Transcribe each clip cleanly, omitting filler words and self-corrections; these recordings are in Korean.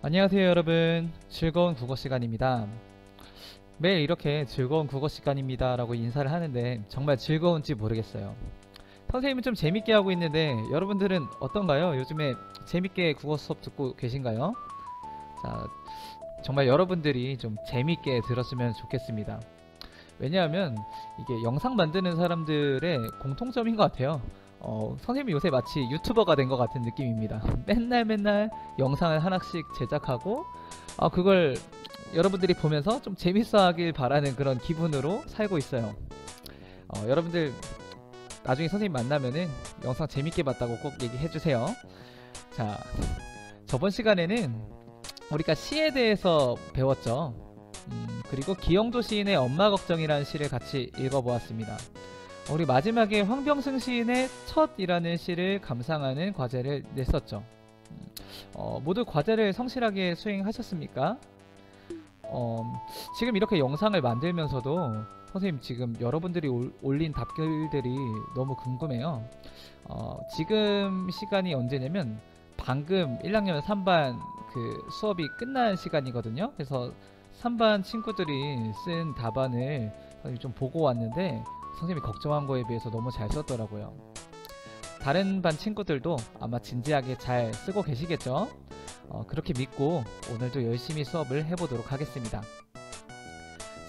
안녕하세요 여러분, 즐거운 국어 시간입니다. 매일 이렇게 즐거운 국어 시간입니다 라고 인사를 하는데 정말 즐거운지 모르겠어요. 선생님은 좀 재밌게 하고 있는데 여러분들은 어떤가요? 요즘에 재밌게 국어 수업 듣고 계신가요? 자, 정말 여러분들이 좀 재밌게 들었으면 좋겠습니다. 왜냐하면 이게 영상 만드는 사람들의 공통점인 것 같아요. 선생님이 요새 마치 유튜버가 된 것 같은 느낌입니다. 맨날 영상을 하나씩 제작하고 그걸 여러분들이 보면서 좀 재밌어 하길 바라는 그런 기분으로 살고 있어요. 여러분들 나중에 선생님 만나면은 영상 재밌게 봤다고 꼭 얘기해 주세요. 자, 저번 시간에는 우리가 시에 대해서 배웠죠. 그리고 기영도 시인의 엄마 걱정이라는 시를 같이 읽어보았습니다. 우리 마지막에 황병승 시인의 첫이라는 시를 감상하는 과제를 냈었죠. 모두 과제를 성실하게 수행하셨습니까? 지금 이렇게 영상을 만들면서도 선생님 지금 여러분들이 올린 답글들이 너무 궁금해요. 지금 시간이 언제냐면 방금 1학년 3반 그 수업이 끝난 시간이거든요. 그래서 3반 친구들이 쓴 답안을 좀 보고 왔는데 선생님이 걱정한 거에 비해서 너무 잘 썼더라고요. 다른 반 친구들도 아마 진지하게 잘 쓰고 계시겠죠? 그렇게 믿고 오늘도 열심히 수업을 해보도록 하겠습니다.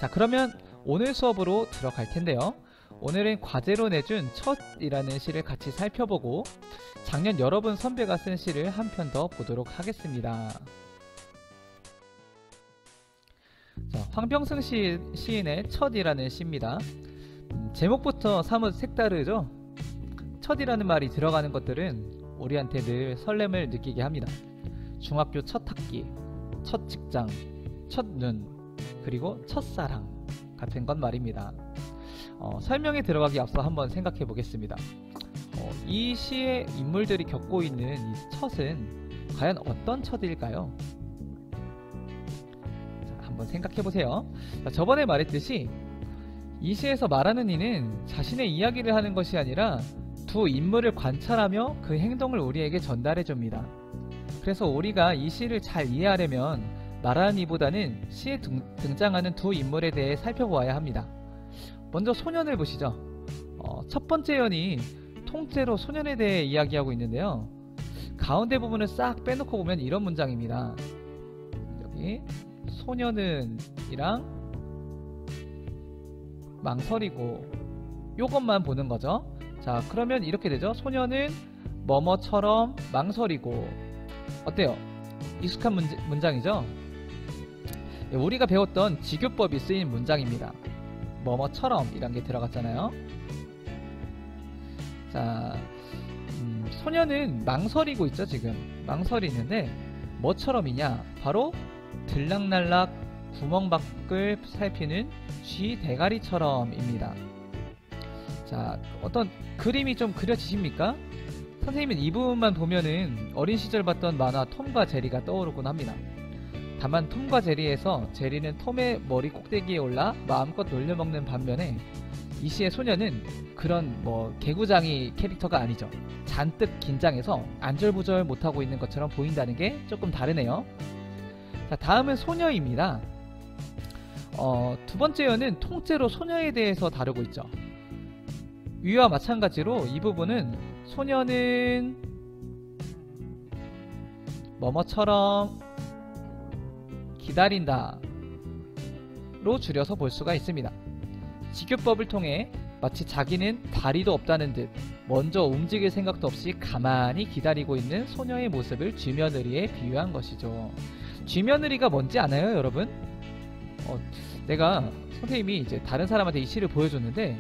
자, 그러면 오늘 수업으로 들어갈 텐데요. 오늘은 과제로 내준 첫이라는 시를 같이 살펴보고 작년 여러분 선배가 쓴 시를 한 편 더 보도록 하겠습니다. 자, 황병승 시인의 첫이라는 시입니다. 제목부터 사뭇 색다르죠? 첫이라는 말이 들어가는 것들은 우리한테 늘 설렘을 느끼게 합니다. 중학교 첫 학기, 첫 직장, 첫 눈, 그리고 첫사랑 같은 건 말입니다. 설명에 들어가기 앞서 한번 생각해 보겠습니다. 이 시의 인물들이 겪고 있는 이 첫은 과연 어떤 첫일까요? 자, 한번 생각해 보세요. 저번에 말했듯이 이 시에서 말하는 이는 자신의 이야기를 하는 것이 아니라 두 인물을 관찰하며 그 행동을 우리에게 전달해 줍니다. 그래서 우리가 이 시를 잘 이해하려면 말하는 이보다는 시에 등장하는 두 인물에 대해 살펴보아야 합니다. 먼저 소년을 보시죠. 첫 번째 연이 통째로 소년에 대해 이야기하고 있는데요. 가운데 부분을 싹 빼놓고 보면 이런 문장입니다. 여기 소년은 이랑 망설이고 요것만 보는 거죠. 자, 그러면 이렇게 되죠. 소년은 뭐뭐처럼 망설이고. 어때요? 익숙한 문장이죠? 우리가 배웠던 지교법이 쓰인 문장입니다. 뭐뭐처럼 이란 게 들어갔잖아요. 자, 소년은 망설이고 있죠. 지금 망설이는데 뭐처럼이냐? 바로 들락날락 구멍 밖을 살피는 쥐 대가리처럼입니다. 자, 어떤 그림이 좀 그려지십니까? 선생님은 이 부분만 보면은 어린 시절 봤던 만화 톰과 제리가 떠오르곤 합니다. 다만 톰과 제리에서 제리는 톰의 머리 꼭대기에 올라 마음껏 놀려먹는 반면에 이 시의 소녀는 그런 개구장이 캐릭터가 아니죠. 잔뜩 긴장해서 안절부절 못하고 있는 것처럼 보인다는 게 조금 다르네요. 자, 다음은 소녀입니다. 두 번째 연은 통째로 소녀에 대해서 다루고 있죠. 위와 마찬가지로 이 부분은 소녀는 뭐뭐처럼 기다린다 로 줄여서 볼 수가 있습니다. 지교법을 통해 마치 자기는 다리도 없다는 듯 먼저 움직일 생각도 없이 가만히 기다리고 있는 소녀의 모습을 쥐며느리에 비유한 것이죠. 쥐며느리가 뭔지 아나요, 여러분? 내가 선생님이 이제 다른 사람한테 이 시를 보여줬는데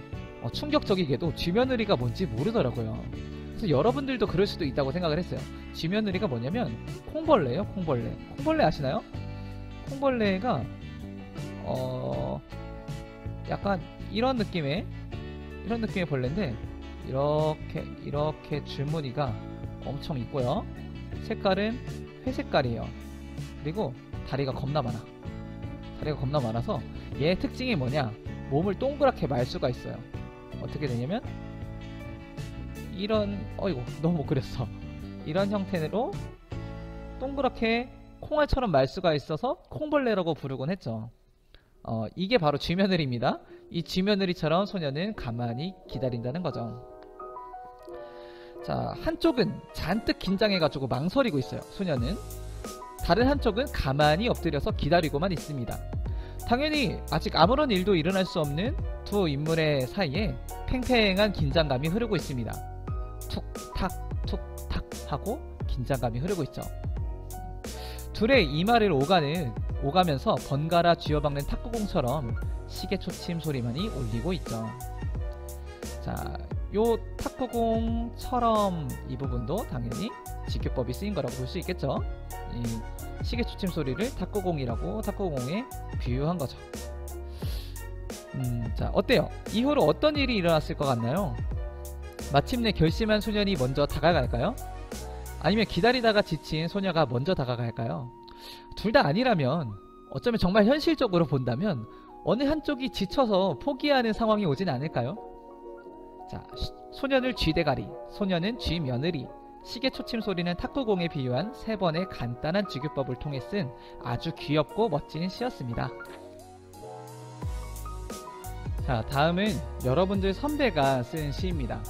충격적이게도 쥐며느리가 뭔지 모르더라고요. 그래서 여러분들도 그럴 수도 있다고 생각을 했어요. 쥐며느리가 뭐냐면 콩벌레예요. 콩벌레 아시나요? 콩벌레가 약간 이런 느낌의 벌레인데 이렇게 줄무늬가 엄청 있고요. 색깔은 회색깔이에요. 그리고 다리가 겁나 많아서 얘의 특징이 뭐냐? 몸을 동그랗게 말 수가 있어요. 어떻게 되냐면 이런 너무 못 그렸어. 이런 형태로 동그랗게 콩알처럼 말수가 있어서 콩벌레라고 부르곤 했죠. 이게 바로 쥐며느리입니다. 이 쥐며느리처럼 소녀는 가만히 기다린다는 거죠. 자, 한쪽은 잔뜩 긴장해가지고 망설이고 있어요. 소녀는. 다른 한쪽은 가만히 엎드려서 기다리고만 있습니다. 당연히 아직 아무런 일도 일어날 수 없는 두 인물의 사이에 팽팽한 긴장감이 흐르고 있습니다. 툭탁 툭탁 하고 긴장감이 흐르고 있죠. 둘의 이마를 오가면서 번갈아 쥐어박는 탁구공처럼 시계초침 소리만이 울리고 있죠. 자, 요 탁구공처럼 이 부분도 당연히 직교법이 쓰인 거라고 볼 수 있겠죠. 이 시계초침 소리를 탁구공이라고 탁구공에 비유한 거죠. 자, 어때요? 이후로 어떤 일이 일어났을 것 같나요? 마침내 결심한 소년이 먼저 다가갈까요? 아니면 기다리다가 지친 소녀가 먼저 다가갈까요? 둘 다 아니라면, 어쩌면 정말 현실적으로 본다면 어느 한쪽이 지쳐서 포기하는 상황이 오진 않을까요? 자, 소년을 쥐대가리, 소녀는 쥐며느리, 시계초침 소리는 탁구공에 비유한 세 번의 간단한 직유법을 통해 쓴 아주 귀엽고 멋진 시였습니다. 자, 다음은 여러분들 선배가 쓴 시입니다.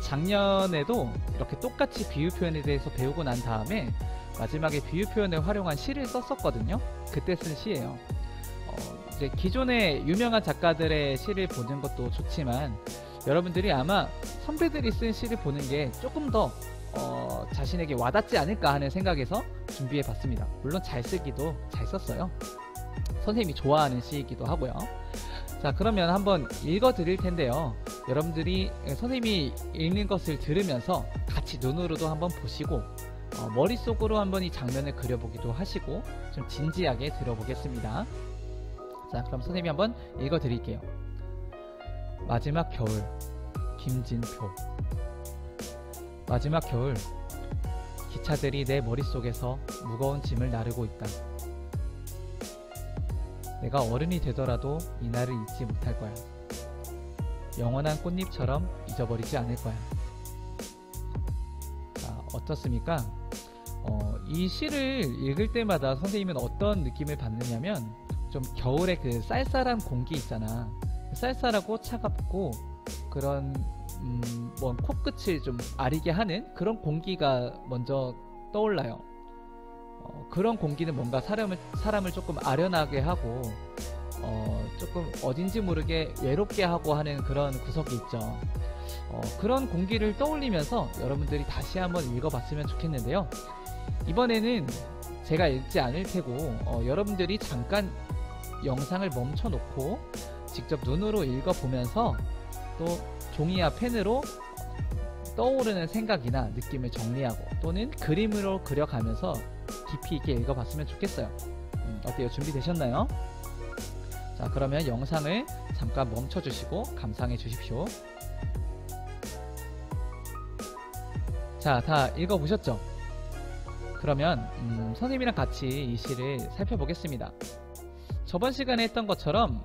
작년에도 이렇게 똑같이 비유 표현에 대해서 배우고 난 다음에 마지막에 비유 표현을 활용한 시를 썼었거든요. 그때 쓴 시예요. 이제 기존의 유명한 작가들의 시를 보는 것도 좋지만 여러분들이 아마 선배들이 쓴 시를 보는 게 조금 더 자신에게 와닿지 않을까 하는 생각에서 준비해 봤습니다. 물론 잘 쓰기도 잘 썼어요. 선생님이 좋아하는 시이기도 하고요. 자, 그러면 한번 읽어 드릴 텐데요. 여러분들이 선생님이 읽는 것을 들으면서 같이 눈으로도 한번 보시고 머릿속으로 한번 이 장면을 그려보기도 하시고 좀 진지하게 들어보겠습니다. 자, 그럼 선생님이 한번 읽어 드릴게요. 마지막 겨울, 김진표. 마지막 겨울, 기차들이 내 머릿속에서 무거운 짐을 나르고 있다. 내가 어른이 되더라도 이날을 잊지 못할 거야. 영원한 꽃잎처럼 잊어버리지 않을 거야. 자, 어떻습니까? 이 시를 읽을 때마다 선생님은 어떤 느낌을 받느냐면 좀 겨울에 그 쌀쌀한 공기 있잖아. 쌀쌀하고 차갑고 그런 뭐 코끝을 좀 아리게 하는 그런 공기가 먼저 떠올라요. 그런 공기는 뭔가 사람을 조금 아련하게 하고 조금 어딘지 모르게 외롭게 하고 하는 그런 구석이 있죠. 그런 공기를 떠올리면서 여러분들이 다시 한번 읽어봤으면 좋겠는데요. 이번에는 제가 읽지 않을 테고 여러분들이 잠깐 영상을 멈춰 놓고 직접 눈으로 읽어보면서 또 종이와 펜으로 떠오르는 생각이나 느낌을 정리하고 또는 그림으로 그려가면서 깊이 있게 읽어봤으면 좋겠어요. 어때요? 준비되셨나요? 자, 그러면 영상을 잠깐 멈춰주시고 감상해 주십시오. 자, 다 읽어보셨죠? 그러면 선생님이랑 같이 이 시를 살펴보겠습니다. 저번 시간에 했던 것처럼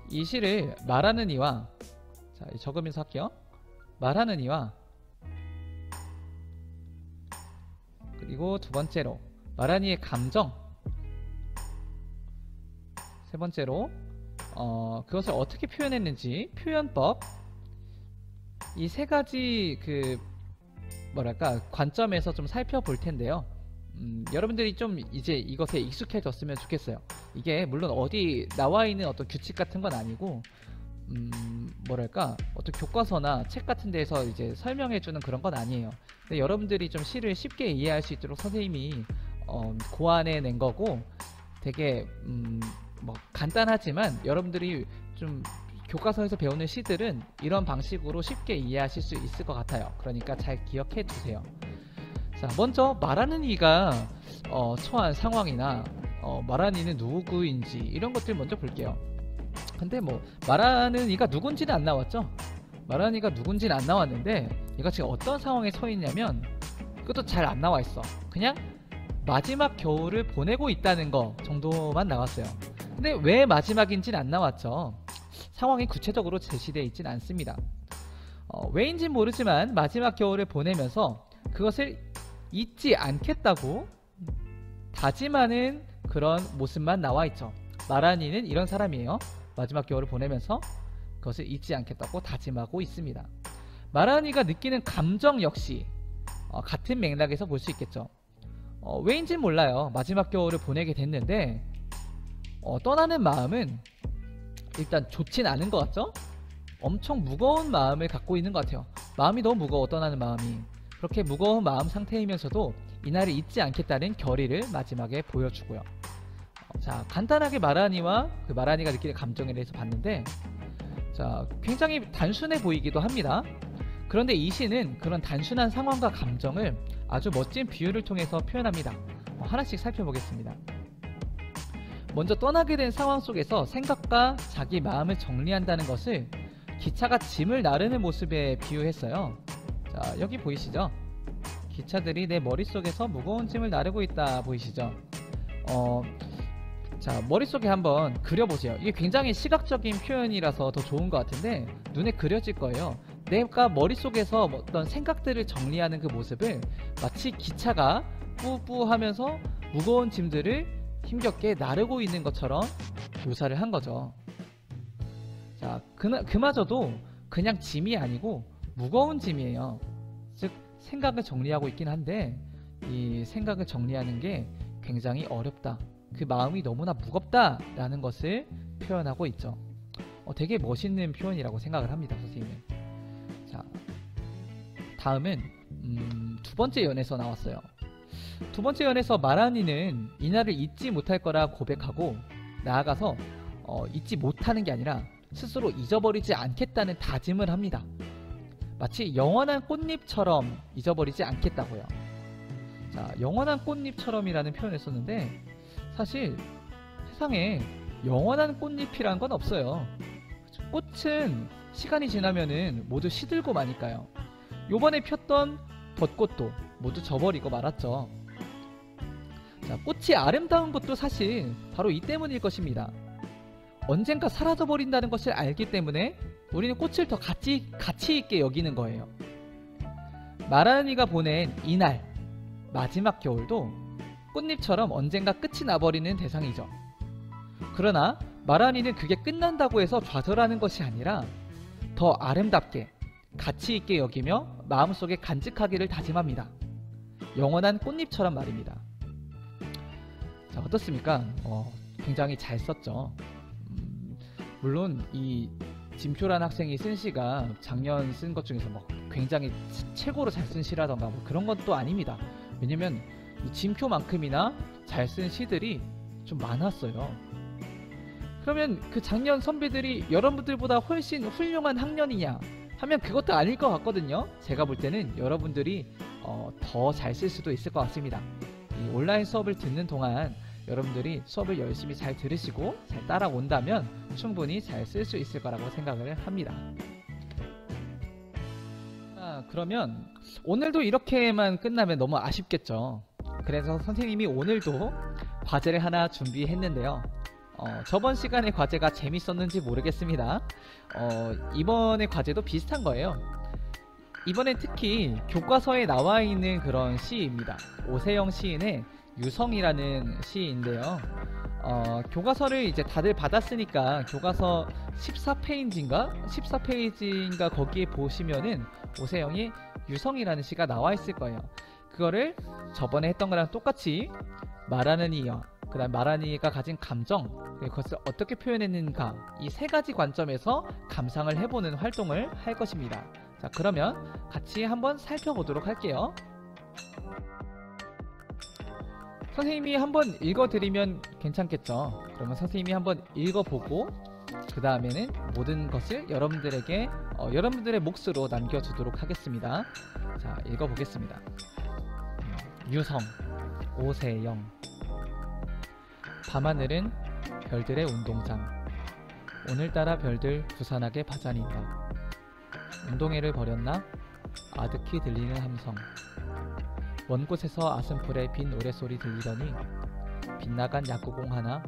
이 시를 말하는 이와, 자, 적으면서 할게요. 말하는 이와, 그리고 두 번째로 말하는 이의 감정, 세 번째로 그것을 어떻게 표현했는지 표현법, 이 세 가지 그 뭐랄까 관점에서 좀 살펴볼 텐데요. 여러분들이 좀 이제 이것에 익숙해졌으면 좋겠어요. 이게 물론 어디 나와 있는 어떤 규칙 같은 건 아니고 뭐랄까 어떤 교과서나 책 같은 데에서 이제 설명해 주는 그런 건 아니에요. 근데 여러분들이 좀 시를 쉽게 이해할 수 있도록 선생님이 고안해 낸 거고 되게 뭐 간단하지만 여러분들이 좀 교과서에서 배우는 시들은 이런 방식으로 쉽게 이해하실 수 있을 것 같아요. 그러니까 잘 기억해 두세요. 자, 먼저 말하는 이가 처한 상황이나 말하는 이는 누구인지 이런 것들 먼저 볼게요. 근데 뭐 말하는 이가 누군지는 안 나왔죠. 말하는 이가 누군지는 안 나왔는데 얘가 지금 어떤 상황에 서 있냐면 그것도 잘 안 나와 있어. 그냥 마지막 겨울을 보내고 있다는 거 정도만 나왔어요. 근데 왜 마지막인지는 안 나왔죠. 상황이 구체적으로 제시되어 있진 않습니다. 왜인지 모르지만 마지막 겨울을 보내면서 그것을 잊지 않겠다고 다짐하는 그런 모습만 나와 있죠. 마라니는 이런 사람이에요. 마지막 겨울을 보내면서 그것을 잊지 않겠다고 다짐하고 있습니다. 마라니가 느끼는 감정 역시 같은 맥락에서 볼 수 있겠죠. 왜인지는 몰라요. 마지막 겨울을 보내게 됐는데 떠나는 마음은 일단 좋진 않은 것 같죠? 엄청 무거운 마음을 갖고 있는 것 같아요. 마음이 너무 무거워, 떠나는 마음이. 그렇게 무거운 마음 상태이면서도 이날을 잊지 않겠다는 결의를 마지막에 보여주고요. 자, 간단하게 마라니와 그 마라니가 느끼는 감정에 대해서 봤는데, 자, 굉장히 단순해 보이기도 합니다. 그런데 이 시는 그런 단순한 상황과 감정을 아주 멋진 비유를 통해서 표현합니다. 하나씩 살펴보겠습니다. 먼저 떠나게 된 상황 속에서 생각과 자기 마음을 정리한다는 것을 기차가 짐을 나르는 모습에 비유했어요. 자, 여기 보이시죠? 기차들이 내 머릿속에서 무거운 짐을 나르고 있다 보이시죠? 자, 머릿속에 한번 그려보세요. 이게 굉장히 시각적인 표현이라서 더 좋은 것 같은데 눈에 그려질 거예요. 내가 머릿속에서 어떤 생각들을 정리하는 그 모습을 마치 기차가 뿌뿌 하면서 무거운 짐들을 힘겹게 나르고 있는 것처럼 묘사를 한 거죠. 자, 그마저도 그냥 짐이 아니고 무거운 짐이에요. 즉 생각을 정리하고 있긴 한데 이 생각을 정리하는 게 굉장히 어렵다. 그 마음이 너무나 무겁다 라는 것을 표현하고 있죠. 되게 멋있는 표현이라고 생각을 합니다, 선생님은. 자, 다음은 두 번째 연에서 나왔어요. 두 번째 연에서 마라니는 이날을 잊지 못할 거라 고백하고 나아가서 잊지 못하는 게 아니라 스스로 잊어버리지 않겠다는 다짐을 합니다. 마치 영원한 꽃잎처럼 잊어버리지 않겠다고요. 자, 영원한 꽃잎처럼이라는 표현을 썼는데 사실 세상에 영원한 꽃잎이란 건 없어요. 꽃은 시간이 지나면은 모두 시들고 마니까요. 요번에 폈던 벚꽃도 모두 져버리고 말았죠. 자, 꽃이 아름다운 것도 사실 바로 이 때문일 것입니다. 언젠가 사라져버린다는 것을 알기 때문에 우리는 꽃을 더 가치 있게 여기는 거예요. 마라니가 보낸 이날 마지막 겨울도 꽃잎처럼 언젠가 끝이 나버리는 대상이죠. 그러나 마라니는 그게 끝난다고 해서 좌절하는 것이 아니라 더 아름답게 가치 있게 여기며 마음속에 간직하기를 다짐합니다. 영원한 꽃잎처럼 말입니다. 자, 어떻습니까? 굉장히 잘 썼죠. 물론 이 짐표라는 학생이 쓴 시가 작년 쓴 것 중에서 굉장히 최고로 잘 쓴 시라던가 그런 것도 아닙니다. 왜냐면 이 짐표만큼이나 잘 쓴 시들이 좀 많았어요. 그러면 그 작년 선배들이 여러분들보다 훨씬 훌륭한 학년이냐 하면 그것도 아닐 것 같거든요. 제가 볼 때는 여러분들이 더 잘 쓸 수도 있을 것 같습니다. 이 온라인 수업을 듣는 동안 여러분들이 수업을 열심히 잘 들으시고 잘 따라온다면 충분히 잘 쓸 수 있을 거라고 생각을 합니다. 그러면 오늘도 이렇게만 끝나면 너무 아쉽겠죠. 그래서 선생님이 오늘도 과제를 하나 준비했는데요. 저번 시간의 과제가 재밌었는지 모르겠습니다. 이번의 과제도 비슷한 거예요. 이번엔 특히 교과서에 나와 있는 그런 시입니다. 오세영 시인의 유성이라는 시인데요. 교과서를 이제 다들 받았으니까 교과서 14페이지인가 거기에 보시면은 오세영이 유성이라는 시가 나와 있을 거예요. 그거를 저번에 했던 거랑 똑같이 말하는 이여, 그 다음 마라니가 가진 감정, 그것을 어떻게 표현했는가, 이 세 가지 관점에서 감상을 해보는 활동을 할 것입니다. 자, 그러면 같이 한번 살펴보도록 할게요. 선생님이 한번 읽어드리면 괜찮겠죠? 그러면 선생님이 한번 읽어보고 그 다음에는 모든 것을 여러분들에게 여러분들의 몫으로 남겨두도록 하겠습니다. 자, 읽어보겠습니다. 유성, 오세영. 밤하늘은 별들의 운동장. 오늘따라 별들 부산하게 바자닌다. 운동회를 벌였나? 아득히 들리는 함성. 먼 곳에서 아슴풀의 빈 노랫소리 들리더니 빗나간 야구공 하나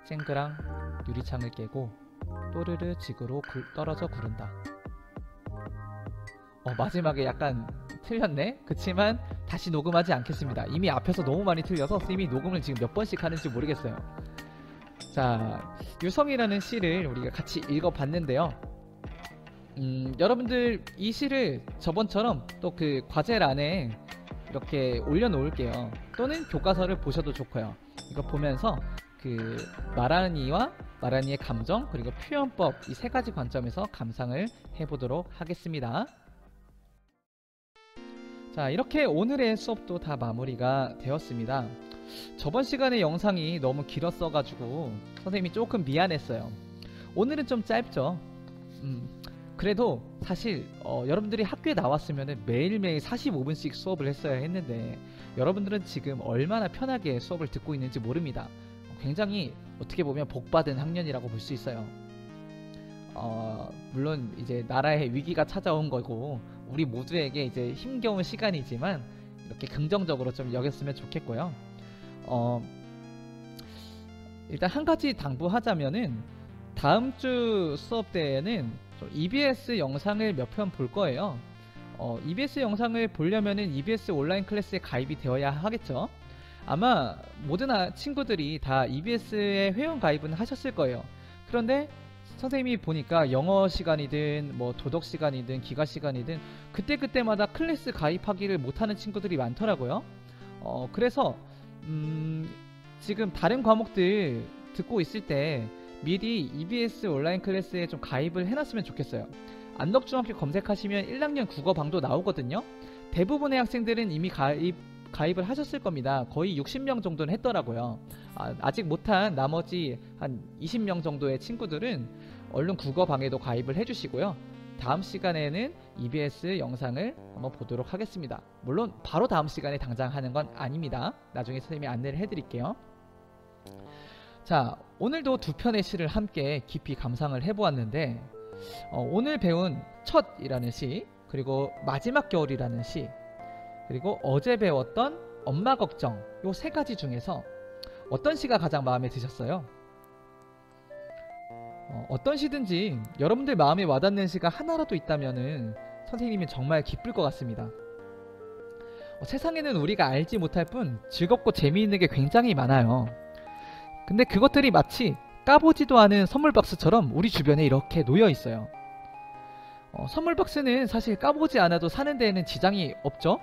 쨍그랑 유리창을 깨고 또르르 지구로 떨어져 구른다. 마지막에 약간 틀렸네? 그치만 다시 녹음하지 않겠습니다. 이미 앞에서 너무 많이 틀려서 선생님이 녹음을 지금 몇 번씩 하는지 모르겠어요. 자, 유성이라는 시를 우리가 같이 읽어봤는데요. 여러분들 이 시를 저번처럼 또 그 과제란에 이렇게 올려놓을게요. 또는 교과서를 보셔도 좋고요. 이거 보면서 그 마라니와 마라니의 감정 그리고 표현법 이 세 가지 관점에서 감상을 해보도록 하겠습니다. 자, 이렇게 오늘의 수업도 다 마무리가 되었습니다. 저번 시간에 영상이 너무 길었어 가지고 선생님이 조금 미안했어요. 오늘은 좀 짧죠. 그래도 사실 여러분들이 학교에 나왔으면 매일매일 45분씩 수업을 했어야 했는데 여러분들은 지금 얼마나 편하게 수업을 듣고 있는지 모릅니다. 굉장히 어떻게 보면 복받은 학년이라고 볼 수 있어요. 물론 이제 나라의 위기가 찾아온 거고 우리 모두에게 이제 힘겨운 시간이지만 이렇게 긍정적으로 좀 여겼으면 좋겠고요. 일단 한 가지 당부하자면은 다음 주 수업 때에는 좀 EBS 영상을 몇 편 볼 거예요. EBS 영상을 보려면은 EBS 온라인 클래스에 가입이 되어야 하겠죠. 아마 모든 친구들이 다 EBS에 회원 가입은 하셨을 거예요. 그런데 선생님이 보니까 영어 시간이든 뭐 도덕 시간이든 기가 시간이든 그때그때마다 클래스 가입하기를 못하는 친구들이 많더라고요. 그래서 지금 다른 과목들 듣고 있을 때 미리 EBS 온라인 클래스에 좀 가입을 해놨으면 좋겠어요. 안덕중학교 검색하시면 1학년 국어방도 나오거든요. 대부분의 학생들은 이미 가입을 하셨을 겁니다. 거의 60명 정도는 했더라고요. 아직 못한 나머지 한 20명 정도의 친구들은 얼른 국어방에도 가입을 해주시고요. 다음 시간에는 EBS 영상을 한번 보도록 하겠습니다. 물론 바로 다음 시간에 당장 하는 건 아닙니다. 나중에 선생님이 안내를 해드릴게요. 자, 오늘도 두 편의 시를 함께 깊이 감상을 해보았는데 오늘 배운 첫이라는 시, 그리고 마지막 겨울이라는 시, 그리고 어제 배웠던 엄마 걱정 요 세 가지 중에서 어떤 시가 가장 마음에 드셨어요? 어떤 시든지 여러분들 마음에 와닿는 시가 하나라도 있다면은 선생님이 정말 기쁠 것 같습니다. 세상에는 우리가 알지 못할 뿐 즐겁고 재미있는 게 굉장히 많아요. 근데 그것들이 마치 까보지도 않은 선물 박스처럼 우리 주변에 이렇게 놓여 있어요. 선물 박스는 사실 까보지 않아도 사는 데에는 지장이 없죠?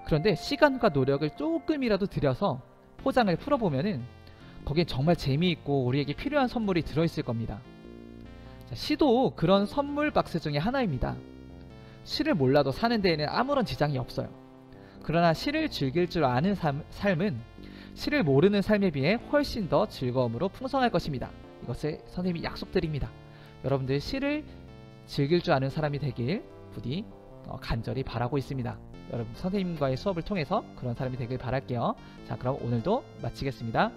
그런데 시간과 노력을 조금이라도 들여서 포장을 풀어보면은 거기에 정말 재미있고 우리에게 필요한 선물이 들어있을 겁니다. 자, 시도 그런 선물 박스 중에 하나입니다. 시를 몰라도 사는 데에는 아무런 지장이 없어요. 그러나 시를 즐길 줄 아는 삶은 시를 모르는 삶에 비해 훨씬 더 즐거움으로 풍성할 것입니다. 이것을 선생님이 약속드립니다. 여러분들 시를 즐길 줄 아는 사람이 되길 부디 간절히 바라고 있습니다. 여러분 선생님과의 수업을 통해서 그런 사람이 되길 바랄게요. 자, 그럼 오늘도 마치겠습니다.